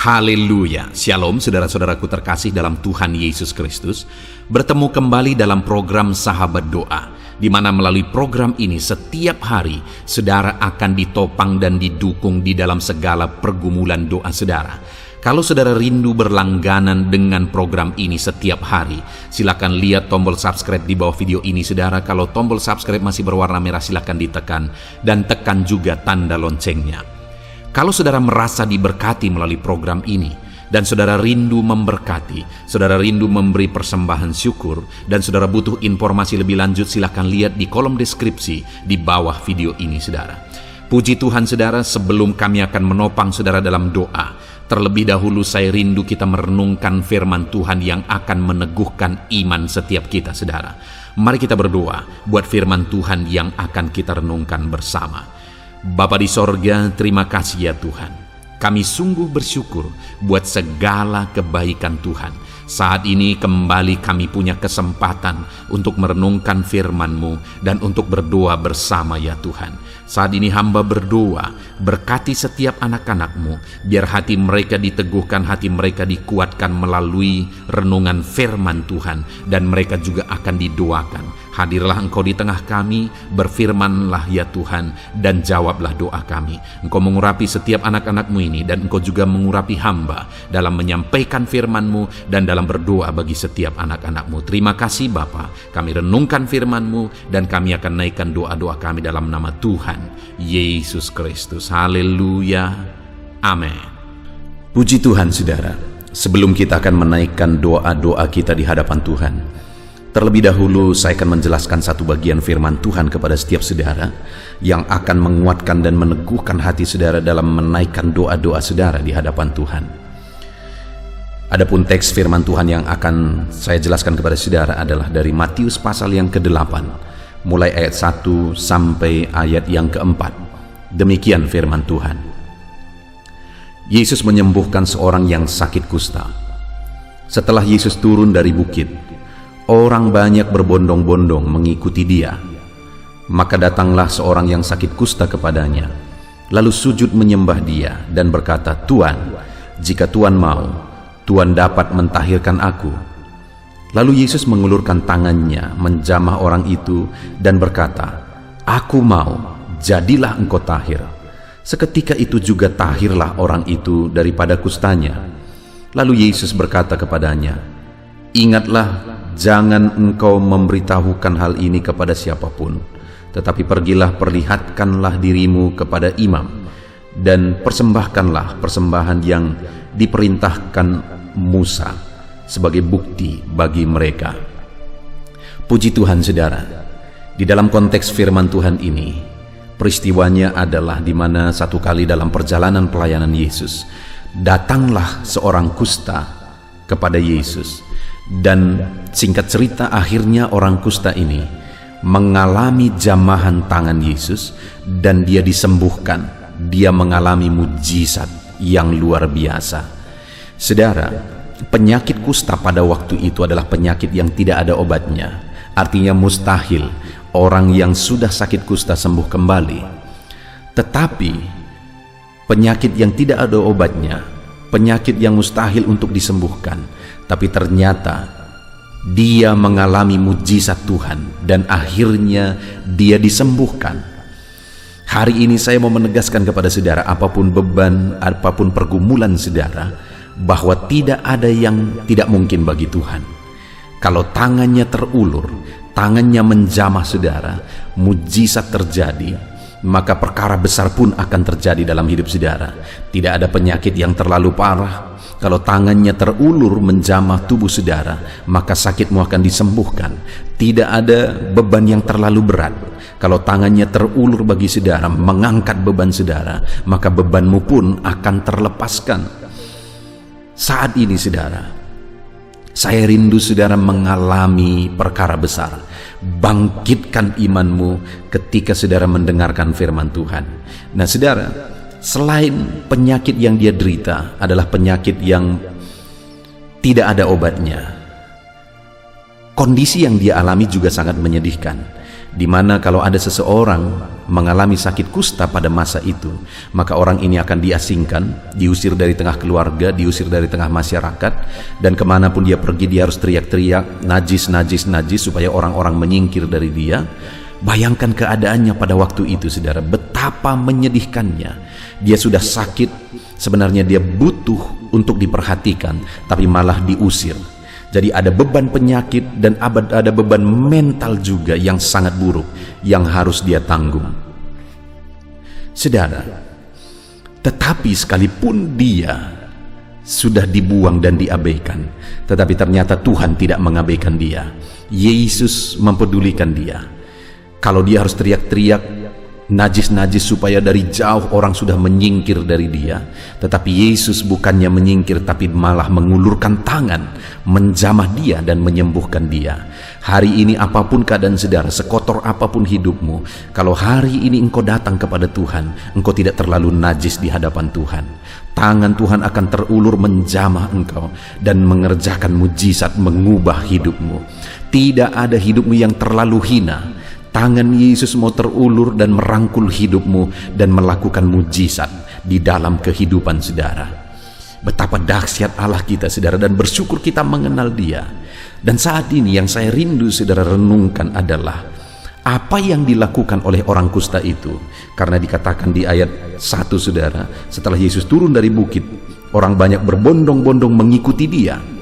Haleluya, Shalom saudara-saudaraku terkasih dalam Tuhan Yesus Kristus. Bertemu kembali dalam program Sahabat Doa, di mana melalui program ini setiap hari saudara akan ditopang dan didukung di dalam segala pergumulan doa saudara. Kalau saudara rindu berlangganan dengan program ini setiap hari, silakan lihat tombol subscribe di bawah video ini saudara. Kalau tombol subscribe masih berwarna merah, silakan ditekan dan tekan juga tanda loncengnya. Kalau saudara merasa diberkati melalui program ini, dan saudara rindu memberkati, saudara rindu memberi persembahan syukur, dan saudara butuh informasi lebih lanjut, silakan lihat di kolom deskripsi di bawah video ini saudara. Puji Tuhan saudara, sebelum kami akan menopang saudara dalam doa, terlebih dahulu saya rindu kita merenungkan firman Tuhan yang akan meneguhkan iman setiap kita saudara. Mari kita berdoa buat firman Tuhan yang akan kita renungkan bersama. Bapa di sorga, terima kasih ya Tuhan. Kami sungguh bersyukur buat segala kebaikan Tuhan. Saat ini kembali kami punya kesempatan untuk merenungkan firman-Mu dan untuk berdoa bersama ya Tuhan. Saat ini hamba berdoa, berkati setiap anak-anak-Mu, biar hati mereka diteguhkan, hati mereka dikuatkan melalui renungan firman Tuhan, dan mereka juga akan didoakan. Hadirlah Engkau di tengah kami, berfirmanlah ya Tuhan, dan jawablah doa kami. Engkau mengurapi setiap anak-anak-Mu ini, dan Engkau juga mengurapi hamba dalam menyampaikan firman-Mu dan dalam berdoa bagi setiap anak-anak-Mu. Terima kasih Bapa, kami renungkan firman-Mu, dan kami akan naikkan doa-doa kami dalam nama Tuhan Yesus Kristus. Haleluya, amin. Puji Tuhan saudara, sebelum kita akan menaikkan doa-doa kita di hadapan Tuhan, terlebih dahulu saya akan menjelaskan satu bagian firman Tuhan kepada setiap saudara yang akan menguatkan dan meneguhkan hati saudara dalam menaikkan doa-doa saudara di hadapan Tuhan. Adapun teks firman Tuhan yang akan saya jelaskan kepada saudara adalah dari Matius pasal yang ke-8, mulai ayat 1 sampai ayat yang ke-4. Demikian firman Tuhan. Yesus menyembuhkan seorang yang sakit kusta. Setelah Yesus turun dari bukit, orang banyak berbondong-bondong mengikuti dia. Maka datanglah seorang yang sakit kusta kepadanya, lalu sujud menyembah dia dan berkata, "Tuan, jika Tuan mau, Tuan dapat mentahirkan aku." Lalu Yesus mengulurkan tangannya, menjamah orang itu dan berkata, "Aku mau, jadilah engkau tahir." Seketika itu juga tahirlah orang itu daripada kustanya. Lalu Yesus berkata kepadanya, "Ingatlah, jangan engkau memberitahukan hal ini kepada siapapun, tetapi pergilah perlihatkanlah dirimu kepada imam, dan persembahkanlah persembahan yang diperintahkan Musa sebagai bukti bagi mereka." Puji Tuhan saudara, di dalam konteks firman Tuhan ini, peristiwanya adalah di mana satu kali dalam perjalanan pelayanan Yesus, datanglah seorang kusta kepada Yesus. Dan singkat cerita, akhirnya orang kusta ini mengalami jamahan tangan Yesus dan dia disembuhkan. Dia mengalami mujizat yang luar biasa. Saudara, penyakit kusta pada waktu itu adalah penyakit yang tidak ada obatnya. Artinya mustahil orang yang sudah sakit kusta sembuh kembali. Tetapi penyakit yang tidak ada obatnya, penyakit yang mustahil untuk disembuhkan, tapi ternyata dia mengalami mujizat Tuhan dan akhirnya dia disembuhkan. Hari ini saya mau menegaskan kepada saudara, apapun beban, apapun pergumulan saudara, bahwa tidak ada yang tidak mungkin bagi Tuhan. Kalau tangannya terulur, tangannya menjamah saudara, mujizat terjadi, maka perkara besar pun akan terjadi dalam hidup saudara. Tidak ada penyakit yang terlalu parah. Kalau tangannya terulur menjamah tubuh saudara, maka sakitmu akan disembuhkan. Tidak ada beban yang terlalu berat. Kalau tangannya terulur bagi saudara, mengangkat beban saudara, maka bebanmu pun akan terlepaskan. Saat ini saudara, saya rindu saudara mengalami perkara besar. Bangkitkan imanmu ketika saudara mendengarkan firman Tuhan. Nah saudara, selain penyakit yang dia derita adalah penyakit yang tidak ada obatnya, kondisi yang dia alami juga sangat menyedihkan. Di mana kalau ada seseorang mengalami sakit kusta pada masa itu, maka orang ini akan diasingkan, diusir dari tengah keluarga, diusir dari tengah masyarakat, dan kemanapun dia pergi dia harus teriak-teriak, najis, najis, najis, supaya orang-orang menyingkir dari dia. Bayangkan keadaannya pada waktu itu, saudara, betapa menyedihkannya. Dia sudah sakit, sebenarnya dia butuh untuk diperhatikan, tapi malah diusir. Jadi ada beban penyakit dan ada beban mental juga yang sangat buruk yang harus dia tanggung. Saudara, tetapi sekalipun dia sudah dibuang dan diabaikan, tetapi ternyata Tuhan tidak mengabaikan dia. Yesus mempedulikan dia. Kalau dia harus teriak-teriak najis-najis supaya dari jauh orang sudah menyingkir dari dia, tetapi Yesus bukannya menyingkir, tapi malah mengulurkan tangan, menjamah dia dan menyembuhkan dia. Hari ini apapun keadaan saudara, sekotor apapun hidupmu, kalau hari ini engkau datang kepada Tuhan, engkau tidak terlalu najis di hadapan Tuhan. Tangan Tuhan akan terulur menjamah engkau dan mengerjakan mujizat, mengubah hidupmu. Tidak ada hidupmu yang terlalu hina. Tangan Yesus mau terulur dan merangkul hidupmu dan melakukan mujizat di dalam kehidupan saudara. Betapa dahsyat Allah kita, saudara, dan bersyukur kita mengenal Dia. Dan saat ini yang saya rindu saudara renungkan adalah apa yang dilakukan oleh orang kusta itu. Karena dikatakan di ayat 1, saudara, setelah Yesus turun dari bukit, orang banyak berbondong-bondong mengikuti Dia.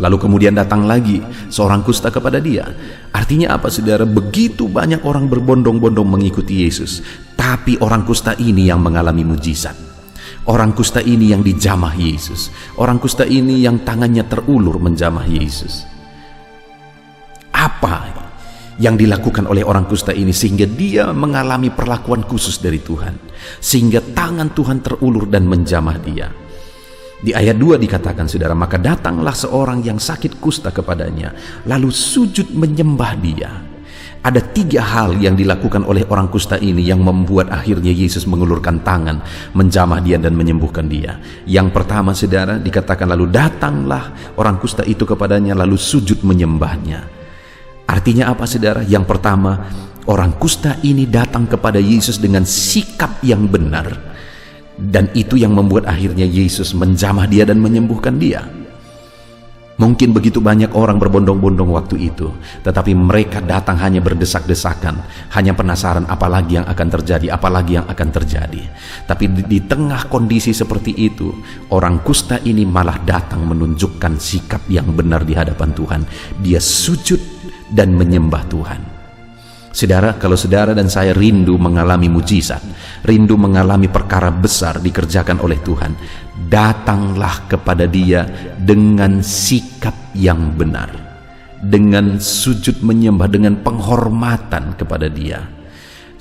Lalu kemudian datang lagi seorang kusta kepada dia. Artinya apa, saudara? Begitu banyak orang berbondong-bondong mengikuti Yesus, tapi orang kusta ini yang mengalami mujizat. Orang kusta ini yang dijamah Yesus. Orang kusta ini yang tangannya terulur menjamah Yesus. Apa yang dilakukan oleh orang kusta ini sehingga dia mengalami perlakuan khusus dari Tuhan, sehingga tangan Tuhan terulur dan menjamah dia? Di ayat 2 dikatakan, saudara, maka datanglah seorang yang sakit kusta kepadanya, lalu sujud menyembah dia. Ada 3 hal yang dilakukan oleh orang kusta ini yang membuat akhirnya Yesus mengulurkan tangan, menjamah dia dan menyembuhkan dia. Yang pertama, saudara, dikatakan lalu datanglah orang kusta itu kepadanya, lalu sujud menyembahnya. Artinya apa, saudara? Yang pertama, orang kusta ini datang kepada Yesus dengan sikap yang benar. Dan itu yang membuat akhirnya Yesus menjamah dia dan menyembuhkan dia. Mungkin begitu banyak orang berbondong-bondong waktu itu, tetapi mereka datang hanya berdesak-desakan, hanya penasaran apalagi yang akan terjadi, apalagi yang akan terjadi. Tapi di tengah kondisi seperti itu, orang kusta ini malah datang menunjukkan sikap yang benar di hadapan Tuhan. Dia sujud dan menyembah Tuhan. Saudara, kalau saudara dan saya rindu mengalami mujizat, rindu mengalami perkara besar dikerjakan oleh Tuhan, datanglah kepada Dia dengan sikap yang benar, dengan sujud menyembah, dengan penghormatan kepada Dia.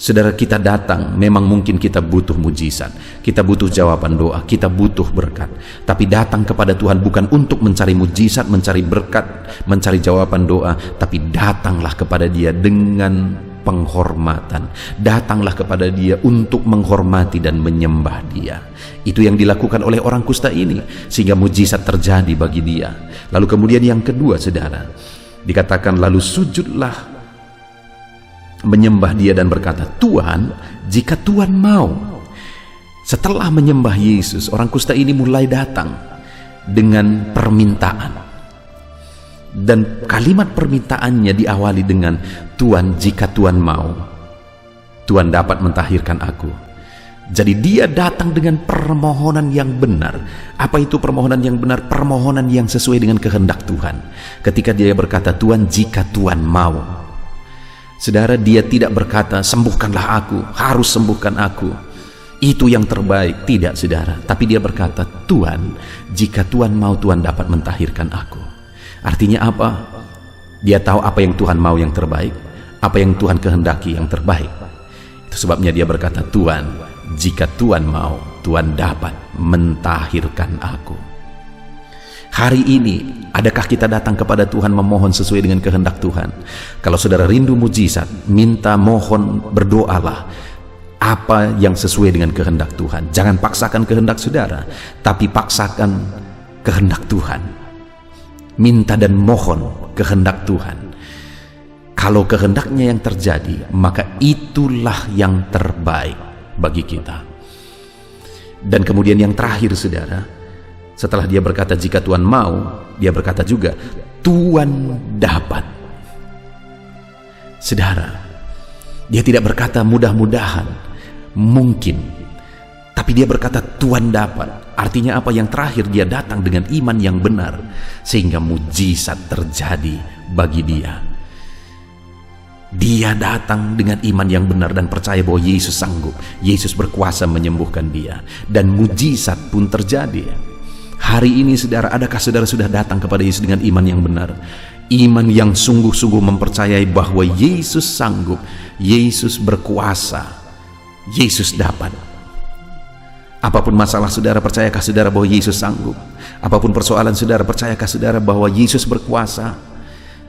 Saudara, kita datang, memang mungkin kita butuh mujizat, kita butuh jawaban doa, kita butuh berkat. Tapi datang kepada Tuhan bukan untuk mencari mujizat, mencari berkat, mencari jawaban doa, tapi datanglah kepada Dia dengan penghormatan. Datanglah kepada Dia untuk menghormati dan menyembah Dia. Itu yang dilakukan oleh orang kusta ini, sehingga mujizat terjadi bagi dia. Lalu kemudian yang kedua, saudara, dikatakan lalu sujudlah menyembah dia dan berkata, Tuhan, jika Tuhan mau. Setelah menyembah Yesus, orang kusta ini mulai datang dengan permintaan. Dan kalimat permintaannya diawali dengan, Tuhan, jika Tuhan mau, Tuhan dapat mentahirkan aku. Jadi dia datang dengan permohonan yang benar. Apa itu permohonan yang benar? Permohonan yang sesuai dengan kehendak Tuhan. Ketika dia berkata, Tuhan, jika Tuhan mau. Saudara, dia tidak berkata, sembuhkanlah aku, harus sembuhkan aku, itu yang terbaik. Tidak, saudara. Tapi dia berkata, Tuhan, jika Tuhan mau, Tuhan dapat mentahirkan aku. Artinya apa? Dia tahu apa yang Tuhan mau yang terbaik, apa yang Tuhan kehendaki yang terbaik. Itu sebabnya dia berkata, Tuhan, jika Tuhan mau, Tuhan dapat mentahirkan aku. Hari ini, adakah kita datang kepada Tuhan memohon sesuai dengan kehendak Tuhan? Kalau saudara rindu mujizat, minta, mohon, berdoalah apa yang sesuai dengan kehendak Tuhan. Jangan paksakan kehendak saudara, tapi paksakan kehendak Tuhan. Minta dan mohon kehendak Tuhan. Kalau kehendaknya yang terjadi, maka itulah yang terbaik bagi kita. Dan kemudian yang terakhir, saudara, setelah dia berkata jika Tuhan mau, dia berkata juga Tuhan dapat. Saudara, dia tidak berkata mudah-mudahan, mungkin, tapi dia berkata Tuhan dapat. Artinya apa? Yang terakhir, dia datang dengan iman yang benar, sehingga mujizat terjadi bagi dia. Dia datang dengan iman yang benar dan percaya bahwa Yesus sanggup, Yesus berkuasa menyembuhkan dia, dan mujizat pun terjadi. Hari ini, saudara, adakah saudara sudah datang kepada Yesus dengan iman yang benar? Iman yang sungguh-sungguh mempercayai bahwa Yesus sanggup, Yesus berkuasa, Yesus dapat. Apapun masalah saudara, percayakah saudara bahwa Yesus sanggup? Apapun persoalan saudara, percayakah saudara bahwa Yesus berkuasa?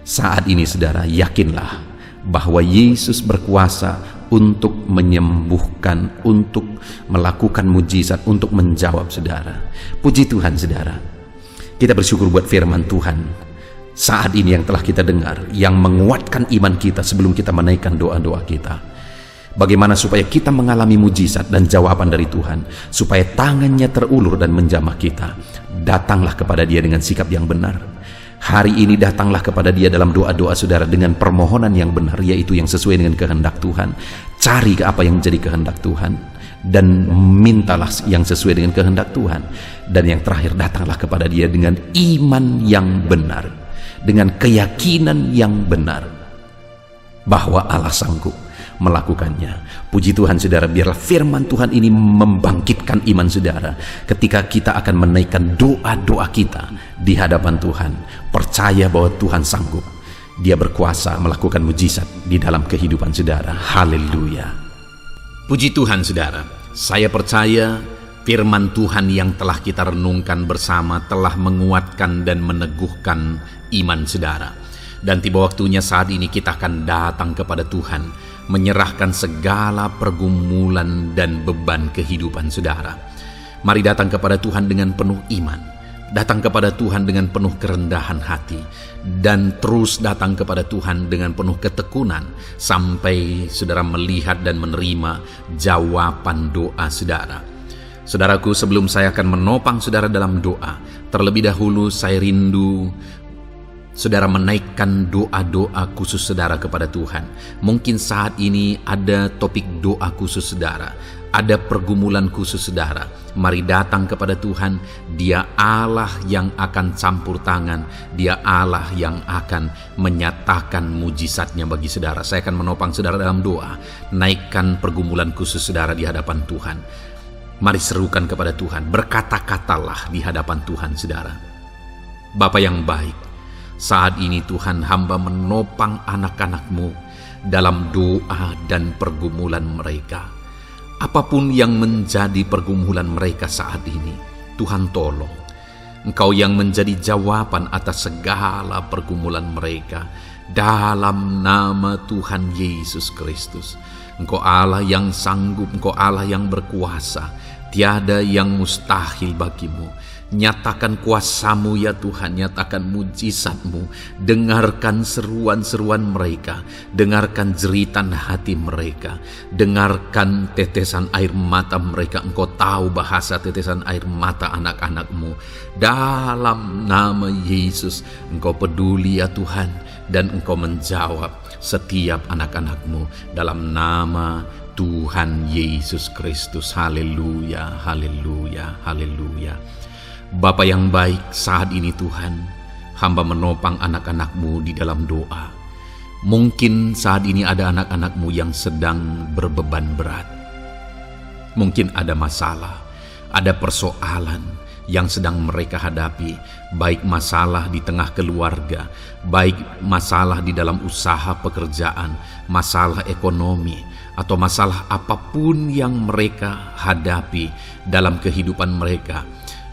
Saat ini, saudara, yakinlah bahwa Yesus berkuasa untuk menyembuhkan, untuk melakukan mujizat, untuk menjawab saudara. Puji Tuhan, saudara. Kita bersyukur buat firman Tuhan saat ini yang telah kita dengar, yang menguatkan iman kita sebelum kita menaikkan doa-doa kita. Bagaimana supaya kita mengalami mujizat dan jawaban dari Tuhan, supaya tangannya terulur dan menjamah kita. Datanglah kepada Dia dengan sikap yang benar. Hari ini datanglah kepada Dia dalam doa-doa saudara dengan permohonan yang benar, yaitu yang sesuai dengan kehendak Tuhan. Cari apa yang menjadi kehendak Tuhan dan mintalah yang sesuai dengan kehendak Tuhan. Dan yang terakhir, datanglah kepada Dia dengan iman yang benar, dengan keyakinan yang benar bahwa Allah sanggup melakukannya. Puji Tuhan, saudara, biarlah firman Tuhan ini membangkitkan iman saudara ketika kita akan menaikkan doa-doa kita di hadapan Tuhan. Percaya bahwa Tuhan sanggup, Dia berkuasa melakukan mujizat di dalam kehidupan saudara. Haleluya. Puji Tuhan, saudara, saya percaya firman Tuhan yang telah kita renungkan bersama telah menguatkan dan meneguhkan iman saudara. Dan tiba waktunya saat ini kita akan datang kepada Tuhan, menyerahkan segala pergumulan dan beban kehidupan saudara. Mari datang kepada Tuhan dengan penuh iman, datang kepada Tuhan dengan penuh kerendahan hati, dan terus datang kepada Tuhan dengan penuh ketekunan sampai saudara melihat dan menerima jawaban doa saudara. Saudaraku, sebelum saya akan menopang saudara dalam doa, terlebih dahulu saya rindu saudara menaikkan doa-doa khusus saudara kepada Tuhan. Mungkin saat ini ada topik doa khusus saudara, ada pergumulan khusus saudara. Mari datang kepada Tuhan. Dia Allah yang akan campur tangan, Dia Allah yang akan menyatakan mujizatnya bagi saudara. Saya akan menopang saudara dalam doa. Naikkan pergumulan khusus saudara di hadapan Tuhan. Mari serukan kepada Tuhan, berkata-katalah di hadapan Tuhan saudara. Bapa yang baik, saat ini Tuhan, hamba menopang anak-anak-Mu dalam doa dan pergumulan mereka. Apapun yang menjadi pergumulan mereka saat ini, Tuhan tolong. Engkau yang menjadi jawaban atas segala pergumulan mereka. Dalam nama Tuhan Yesus Kristus. Engkau Allah yang sanggup, Engkau Allah yang berkuasa. Tiada yang mustahil bagimu. Nyatakan kuasa-Mu ya Tuhan, nyatakan mujizat-Mu. Dengarkan seruan-seruan mereka, dengarkan jeritan hati mereka, dengarkan tetesan air mata mereka. Engkau tahu bahasa tetesan air mata anak-anak-Mu. Dalam nama Yesus, Engkau peduli ya Tuhan, dan Engkau menjawab setiap anak-anak-Mu dalam nama Tuhan Yesus Kristus. Haleluya, haleluya, haleluya. Bapa yang baik, saat ini Tuhan, hamba menopang anak-anak-Mu di dalam doa. Mungkin saat ini ada anak-anak-Mu yang sedang berbeban berat. Mungkin ada masalah, ada persoalan yang sedang mereka hadapi, baik masalah di tengah keluarga, baik masalah di dalam usaha pekerjaan, masalah ekonomi, atau masalah apapun yang mereka hadapi dalam kehidupan mereka.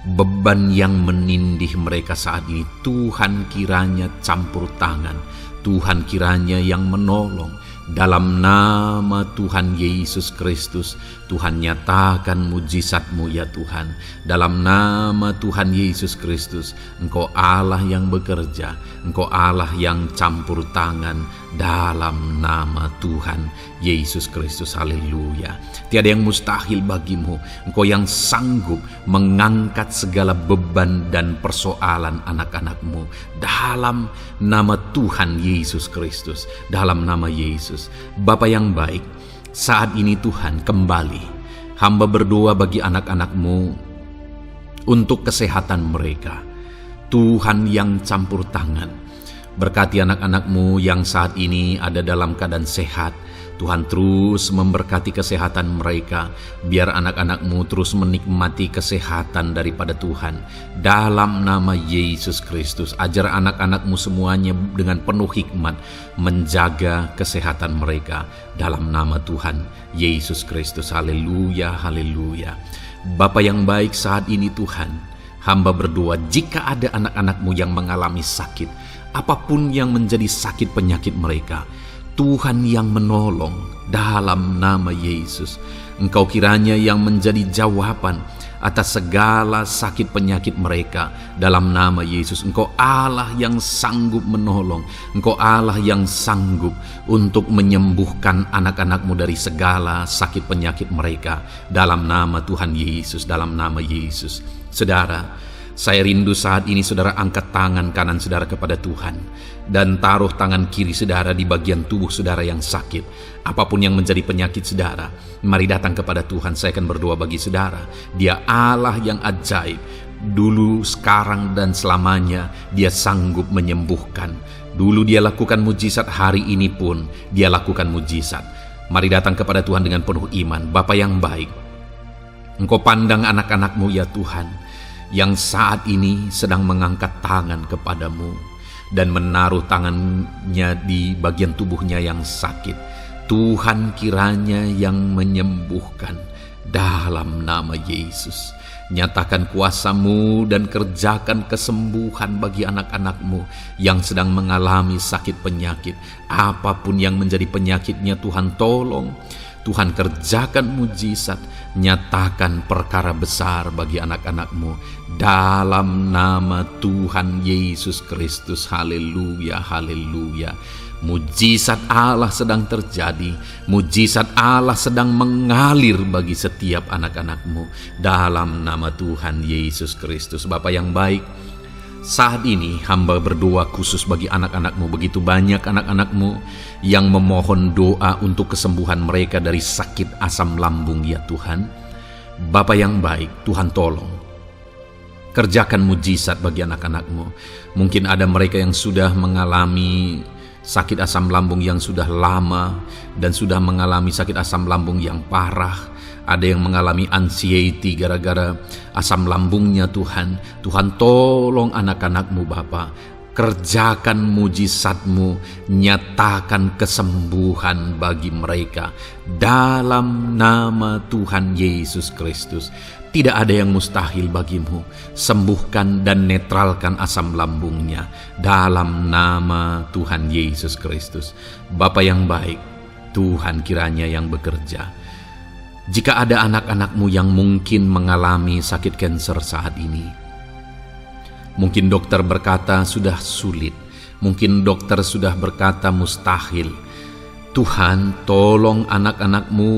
Beban yang menindih mereka saat ini, Tuhan kiranya campur tangan, Tuhan kiranya yang menolong. Dalam nama Tuhan Yesus Kristus, Tuhan nyatakan mujizat-Mu ya Tuhan. Dalam nama Tuhan Yesus Kristus, Engkau Allah yang bekerja, Engkau Allah yang campur tangan dalam nama Tuhan Yesus Kristus. Haleluya. Tiada yang mustahil bagimu. Engkau yang sanggup mengangkat segala beban dan persoalan anak-anakmu dalam nama Tuhan Yesus Kristus, dalam nama Yesus. Bapa yang baik, saat ini Tuhan, kembali hamba berdoa bagi anak-anakmu untuk kesehatan mereka. Tuhan yang campur tangan, berkati anak-anakmu yang saat ini ada dalam keadaan sehat. Tuhan terus memberkati kesehatan mereka, biar anak-anakmu terus menikmati kesehatan daripada Tuhan. Dalam nama Yesus Kristus, ajar anak-anakmu semuanya dengan penuh hikmat menjaga kesehatan mereka. Dalam nama Tuhan Yesus Kristus. Haleluya, haleluya. Bapa yang baik, saat ini Tuhan, hamba berdoa jika ada anak-anakmu yang mengalami sakit, apapun yang menjadi sakit penyakit mereka, Tuhan yang menolong dalam nama Yesus. Engkau kiranya yang menjadi jawaban atas segala sakit penyakit mereka dalam nama Yesus. Engkau Allah yang sanggup menolong. Engkau Allah yang sanggup untuk menyembuhkan anak-anakmu dari segala sakit penyakit mereka dalam nama Tuhan Yesus, dalam nama Yesus. Saudara, saya rindu saat ini saudara angkat tangan kanan saudara kepada Tuhan dan taruh tangan kiri saudara di bagian tubuh saudara yang sakit. Apapun yang menjadi penyakit saudara, mari datang kepada Tuhan. Saya akan berdoa bagi saudara. Dia Allah yang ajaib. Dulu, sekarang, dan selamanya Dia sanggup menyembuhkan. Dulu Dia lakukan mujizat, hari ini pun Dia lakukan mujizat. Mari datang kepada Tuhan dengan penuh iman. Bapa yang baik, Engkau pandang anak-anakmu ya Tuhan, yang saat ini sedang mengangkat tangan kepadamu dan menaruh tangannya di bagian tubuhnya yang sakit. Tuhan kiranya yang menyembuhkan dalam nama Yesus. Nyatakan kuasa-Mu dan kerjakan kesembuhan bagi anak-anak-Mu yang sedang mengalami sakit penyakit. Apapun yang menjadi penyakitnya, Tuhan tolong. Tuhan kerjakan mujizat, nyatakan perkara besar bagi anak-anak-Mu dalam nama Tuhan Yesus Kristus. Haleluya, haleluya. Mujizat Allah sedang terjadi, mujizat Allah sedang mengalir bagi setiap anak-anak-Mu dalam nama Tuhan Yesus Kristus. Bapa yang baik, saat ini hamba berdoa khusus bagi anak-anak-Mu. Begitu banyak anak-anak-Mu yang memohon doa untuk kesembuhan mereka dari sakit asam lambung ya Tuhan. Bapa yang baik, Tuhan tolong kerjakan mujizat bagi anak-anak-Mu. Mungkin ada mereka yang sudah mengalami sakit asam lambung yang sudah lama dan sudah mengalami sakit asam lambung yang parah. Ada yang mengalami anxiety gara-gara asam lambungnya Tuhan. Tuhan tolong anak-anak-Mu Bapa. Kerjakan mujizat-Mu, nyatakan kesembuhan bagi mereka dalam nama Tuhan Yesus Kristus. Tidak ada yang mustahil bagimu. Sembuhkan dan netralkan asam lambungnya dalam nama Tuhan Yesus Kristus. Bapa yang baik, Tuhan kiranya yang bekerja. Jika ada anak-anak-Mu yang mungkin mengalami sakit kanker saat ini, mungkin dokter berkata sudah sulit, mungkin dokter sudah berkata mustahil. Tuhan tolong anak-anak-Mu,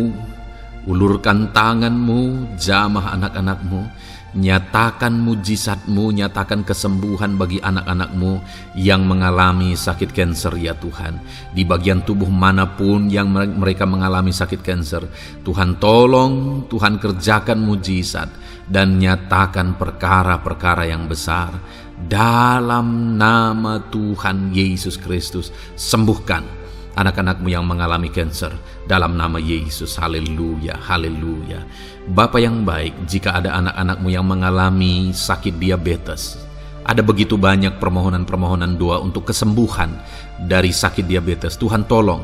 ulurkan tangan-Mu, jamah anak-anak-Mu, nyatakan mujizat-Mu, nyatakan kesembuhan bagi anak-anak-Mu yang mengalami sakit kanker ya Tuhan. Di bagian tubuh manapun yang mereka mengalami sakit kanker, Tuhan tolong, Tuhan kerjakan mujizat dan nyatakan perkara-perkara yang besar. Dalam nama Tuhan Yesus Kristus, sembuhkan anak-anak-Mu yang mengalami kanker dalam nama Yesus. Haleluya, haleluya. Bapa yang baik, jika ada anak-anak-Mu yang mengalami sakit diabetes, ada begitu banyak permohonan-permohonan doa untuk kesembuhan dari sakit diabetes. Tuhan tolong,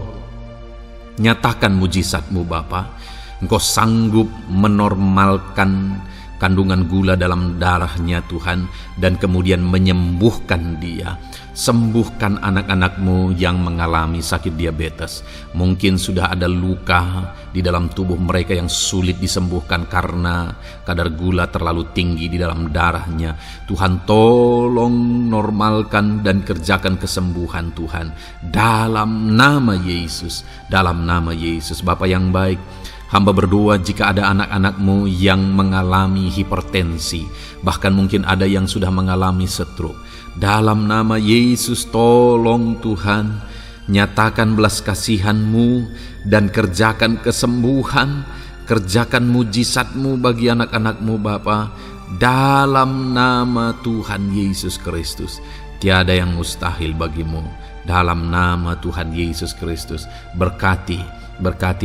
nyatakan mujizat-Mu Bapa. Engkau sanggup menormalkan kandungan gula dalam darahnya Tuhan, dan kemudian menyembuhkan dia. Sembuhkan anak-anak-Mu yang mengalami sakit diabetes. Mungkin sudah ada luka di dalam tubuh mereka yang sulit disembuhkan karena kadar gula terlalu tinggi di dalam darahnya. Tuhan, tolong normalkan dan kerjakan kesembuhan Tuhan. Dalam nama Yesus, dalam nama Yesus. Bapa yang baik, hamba berdoa jika ada anak-anak-Mu yang mengalami hipertensi, bahkan mungkin ada yang sudah mengalami stroke. Dalam nama Yesus, tolong Tuhan, nyatakan belas kasihan-Mu dan kerjakan kesembuhan, kerjakan mujizat-Mu bagi anak-anak-Mu Bapa. Dalam nama Tuhan Yesus Kristus, tiada yang mustahil bagimu. Dalam nama Tuhan Yesus Kristus, berkati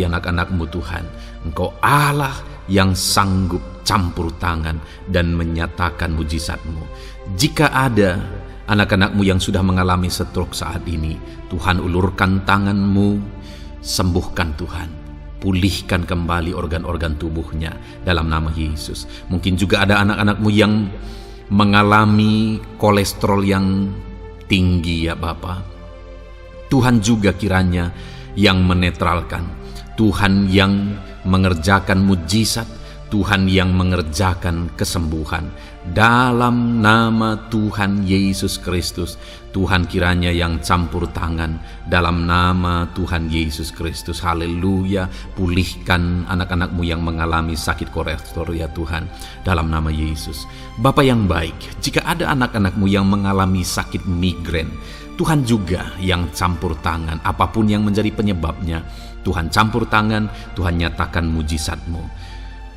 anak-anak-Mu Tuhan. Engkau Allah yang sanggup campur tangan dan menyatakan mujizat-Mu. Jika ada anak-anak-Mu yang sudah mengalami stroke saat ini, Tuhan, ulurkan tangan-Mu, sembuhkan Tuhan, pulihkan kembali organ-organ tubuhnya dalam nama Yesus. Mungkin juga ada anak-anak-Mu yang mengalami kolesterol yang tinggi ya Bapa. Tuhan juga kiranya yang menetralkan, Tuhan yang mengerjakan mujizat, Tuhan yang mengerjakan kesembuhan. Dalam nama Tuhan Yesus Kristus, Tuhan kiranya yang campur tangan. Dalam nama Tuhan Yesus Kristus, haleluya. Pulihkan anak-anak-Mu yang mengalami sakit kolesterol ya Tuhan, dalam nama Yesus. Bapa yang baik, jika ada anak-anak-Mu yang mengalami sakit migrain, Tuhan juga yang campur tangan. Apapun yang menjadi penyebabnya, Tuhan campur tangan, Tuhan nyatakan mujizat-Mu.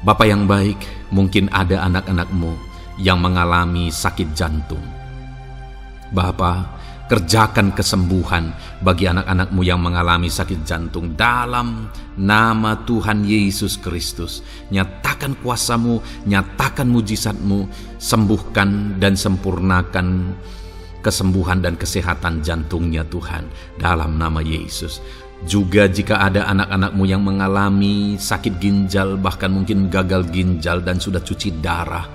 Bapa yang baik, mungkin ada anak-anak-Mu yang mengalami sakit jantung. Bapa, kerjakan kesembuhan bagi anak-anak-Mu yang mengalami sakit jantung. Dalam nama Tuhan Yesus Kristus, nyatakan kuasa-Mu, nyatakan mujizat-Mu, sembuhkan dan sempurnakan kesembuhan dan kesehatan jantungnya Tuhan, dalam nama Yesus. Juga jika ada anak-anak-Mu yang mengalami sakit ginjal, bahkan mungkin gagal ginjal dan sudah cuci darah,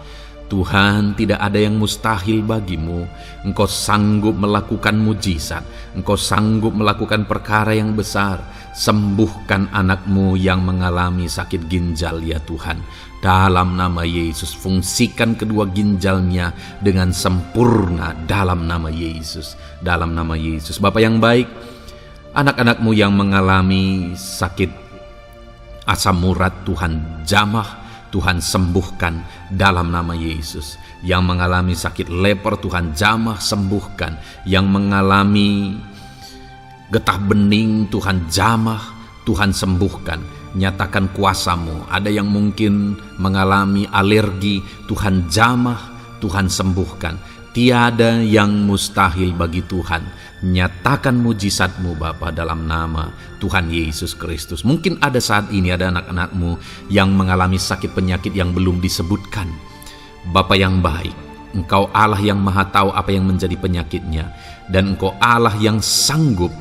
Tuhan, tidak ada yang mustahil bagimu. Engkau sanggup melakukan mujizat, Engkau sanggup melakukan perkara yang besar. Sembuhkan anak-Mu yang mengalami sakit ginjal ya Tuhan, dalam nama Yesus. Fungsikan kedua ginjalnya dengan sempurna dalam nama Yesus, dalam nama Yesus. Bapa yang baik, anak-anak-Mu yang mengalami sakit asam urat, Tuhan jamah, Tuhan sembuhkan dalam nama Yesus. Yang mengalami sakit leper, Tuhan jamah, sembuhkan. Yang mengalami getah bening, Tuhan jamah, Tuhan sembuhkan. Nyatakan kuasa-Mu. Ada yang mungkin mengalami alergi, Tuhan jamah, Tuhan sembuhkan. Tiada yang mustahil bagi Tuhan. Nyatakan mujizat-Mu Bapa, dalam nama Tuhan Yesus Kristus. Mungkin ada saat ini ada anak-anak-Mu yang mengalami sakit penyakit yang belum disebutkan. Bapa yang baik, Engkau Allah yang maha tahu apa yang menjadi penyakitnya, dan Engkau Allah yang sanggup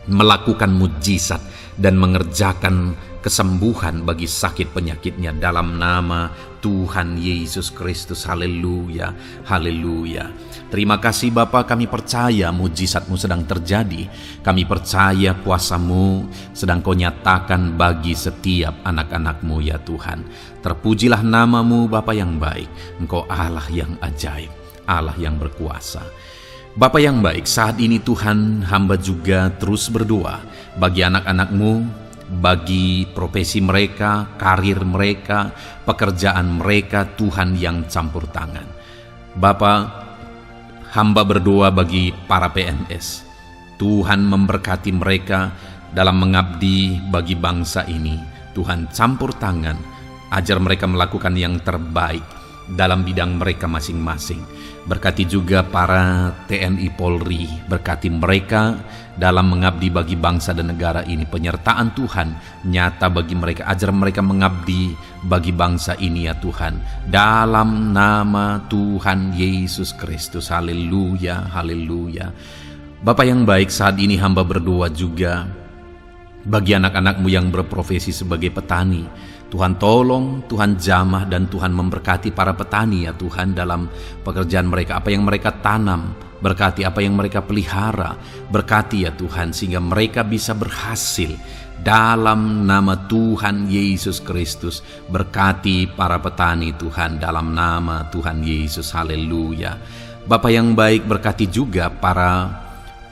melakukan mujizat dan mengerjakan kesembuhan bagi sakit penyakitnya dalam nama Tuhan Yesus Kristus. Haleluya, haleluya. Terima kasih Bapa, kami percaya mujizat-Mu sedang terjadi. Kami percaya kuasa-Mu sedang Kau nyatakan bagi setiap anak-anak-Mu ya Tuhan. Terpujilah nama-Mu Bapa yang baik. Engkau Allah yang ajaib, Allah yang berkuasa. Bapa yang baik, saat ini Tuhan, hamba juga terus berdoa bagi anak-anak-Mu, bagi profesi mereka, karir mereka, pekerjaan mereka, Tuhan yang campur tangan. Bapa, hamba berdoa bagi para PNS. Tuhan memberkati mereka dalam mengabdi bagi bangsa ini. Tuhan campur tangan, ajar mereka melakukan yang terbaik dalam bidang mereka masing-masing. Berkati juga para TNI Polri, berkati mereka dalam mengabdi bagi bangsa dan negara ini. Penyertaan Tuhan nyata bagi mereka, ajar mereka mengabdi bagi bangsa ini ya Tuhan, dalam nama Tuhan Yesus Kristus. Haleluya, haleluya. Bapa yang baik, saat ini hamba berdoa juga bagi anak-anak-Mu yang berprofesi sebagai petani. Tuhan tolong, Tuhan jamah, dan Tuhan memberkati para petani ya Tuhan dalam pekerjaan mereka. Apa yang mereka tanam, berkati apa yang mereka pelihara, berkati ya Tuhan, sehingga mereka bisa berhasil dalam nama Tuhan Yesus Kristus. Berkati para petani Tuhan dalam nama Tuhan Yesus. Haleluya. Bapa yang baik, berkati juga para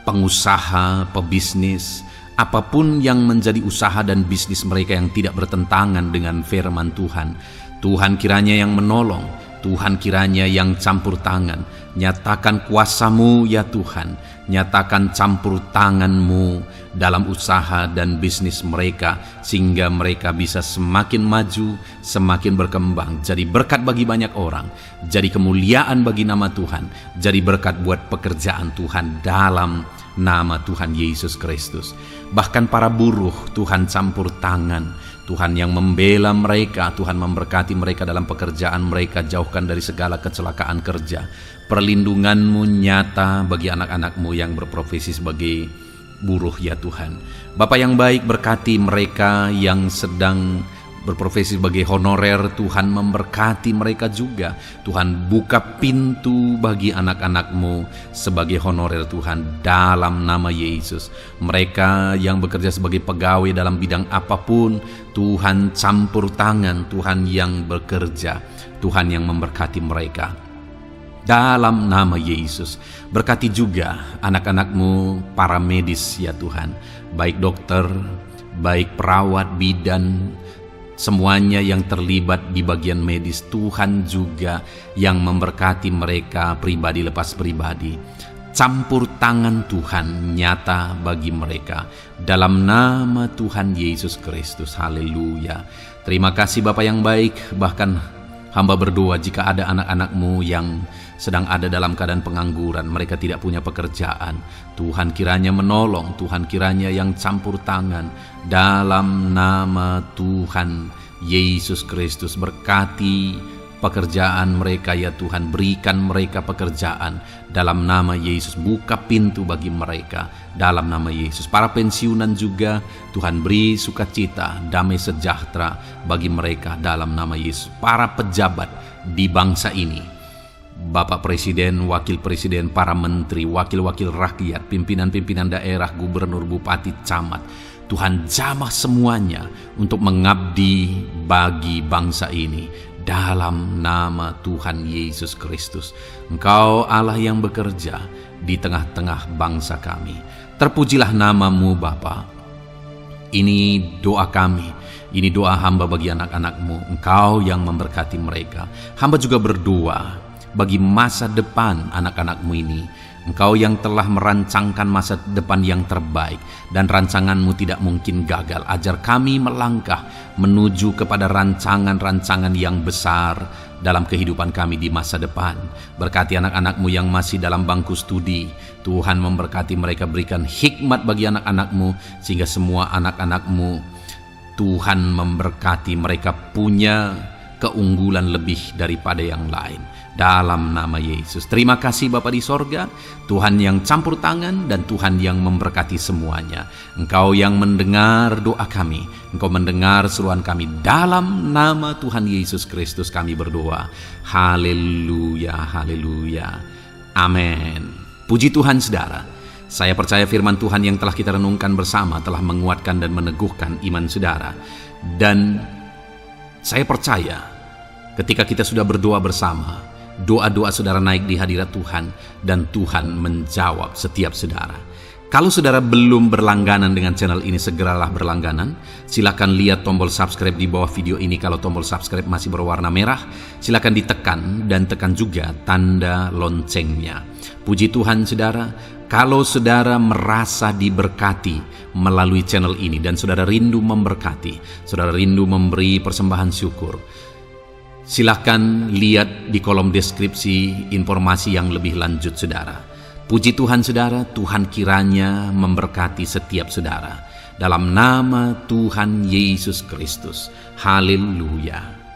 pengusaha, pebisnis, apapun yang menjadi usaha dan bisnis mereka yang tidak bertentangan dengan firman Tuhan. Tuhan kiranya yang menolong, Tuhan kiranya yang campur tangan. Nyatakan kuasa-Mu ya Tuhan, nyatakan campur tangan-Mu dalam usaha dan bisnis mereka, sehingga mereka bisa semakin maju, semakin berkembang, jadi berkat bagi banyak orang, jadi kemuliaan bagi nama Tuhan, jadi berkat buat pekerjaan Tuhan dalam nama Tuhan Yesus Kristus. Bahkan para buruh, Tuhan campur tangan, Tuhan yang membela mereka, Tuhan memberkati mereka dalam pekerjaan mereka, jauhkan dari segala kecelakaan kerja. Perlindungan-Mu nyata bagi anak-anak-Mu yang berprofesi sebagai buruh ya Tuhan. Bapa yang baik, berkati mereka yang sedang berprofesi sebagai honorer, Tuhan memberkati mereka juga. Tuhan buka pintu bagi anak-anak-Mu sebagai honorer Tuhan dalam nama Yesus. Mereka yang bekerja sebagai pegawai dalam bidang apapun, Tuhan campur tangan, Tuhan yang bekerja, Tuhan yang memberkati mereka dalam nama Yesus. Berkati juga anak-anak-Mu para medis ya Tuhan, baik dokter, baik perawat, bidan, semuanya yang terlibat di bagian medis, Tuhan juga yang memberkati mereka pribadi lepas pribadi. Campur tangan Tuhan nyata bagi mereka dalam nama Tuhan Yesus Kristus. Haleluya. Terima kasih Bapa yang baik. Bahkan hamba berdoa jika ada anak-anak-Mu yang sedang ada dalam keadaan pengangguran, mereka tidak punya pekerjaan, Tuhan kiranya menolong, Tuhan kiranya yang campur tangan dalam nama Tuhan Yesus Kristus. Berkati pekerjaan mereka ya Tuhan, berikan mereka pekerjaan dalam nama Yesus. Buka pintu bagi mereka dalam nama Yesus. Para pensiunan juga Tuhan beri sukacita, damai sejahtera bagi mereka dalam nama Yesus. Para pejabat di bangsa ini, Bapak Presiden, Wakil Presiden, para menteri, wakil-wakil rakyat, pimpinan-pimpinan daerah, gubernur, bupati, camat, Tuhan jamah semuanya untuk mengabdi bagi bangsa ini dalam nama Tuhan Yesus Kristus. Engkau Allah yang bekerja di tengah-tengah bangsa kami. Terpujilah nama-Mu Bapa. Ini doa kami, ini doa hamba bagi anak-anak-Mu. Engkau yang memberkati mereka. Hamba juga berdoa bagi masa depan anak-anak-Mu ini. Engkau yang telah merancangkan masa depan yang terbaik, dan rancangan-Mu tidak mungkin gagal. Ajar kami melangkah menuju kepada rancangan-rancangan yang besar dalam kehidupan kami di masa depan. Berkati anak-anak-Mu yang masih dalam bangku studi. Tuhan memberkati mereka, berikan hikmat bagi anak-anak-Mu, sehingga semua anak-anak-Mu Tuhan memberkati mereka punya keunggulan lebih daripada yang lain dalam nama Yesus. Terima kasih Bapa di sorga, Tuhan yang campur tangan dan Tuhan yang memberkati semuanya. Engkau yang mendengar doa kami, Engkau mendengar seruan kami, dalam nama Tuhan Yesus Kristus kami berdoa. Haleluya, haleluya, amin. Puji Tuhan saudara. Saya percaya firman Tuhan yang telah kita renungkan bersama telah menguatkan dan meneguhkan iman saudara. Dan saya percaya ketika kita sudah berdoa bersama, doa-doa saudara naik di hadirat Tuhan, dan Tuhan menjawab setiap saudara. Kalau saudara belum berlangganan dengan channel ini, segeralah berlangganan. Silakan lihat tombol subscribe di bawah video ini. Kalau tombol subscribe masih berwarna merah, silakan ditekan dan tekan juga tanda loncengnya. Puji Tuhan saudara, kalau saudara merasa diberkati melalui channel ini dan saudara rindu memberkati, saudara rindu memberi persembahan syukur, silakan lihat di kolom deskripsi informasi yang lebih lanjut saudara. Puji Tuhan saudara, Tuhan kiranya memberkati setiap saudara dalam nama Tuhan Yesus Kristus. Haleluya.